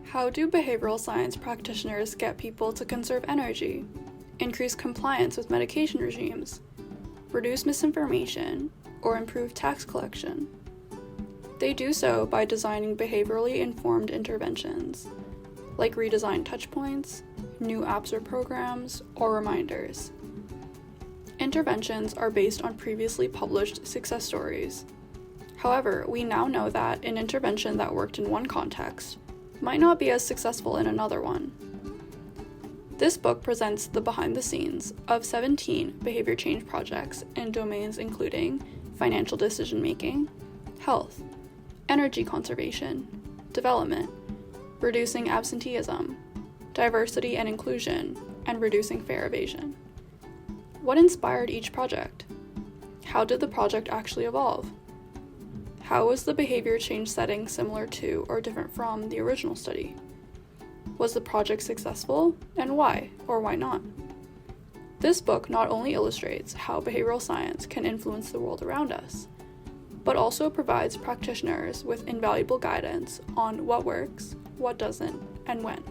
How do behavioral science practitioners get people to conserve energy, increase compliance with medication regimes, reduce misinformation, or improve tax collection? They do so by designing behaviorally informed interventions, like redesigned touchpoints, new apps or programs, or reminders. Interventions are based on previously published success stories. However, we now know that an intervention that worked in one context might not be as successful in another one. This book presents the behind the scenes of 17 behavior change projects in domains including financial decision making, health, energy conservation, development, reducing absenteeism, diversity and inclusion, and reducing fare evasion. What inspired each project? How did the project actually evolve? How was the behavior change setting similar to or different from the original study? Was the project successful, and why or why not? This book not only illustrates how behavioral science can influence the world around us, but also provides practitioners with invaluable guidance on what works, what doesn't, and when.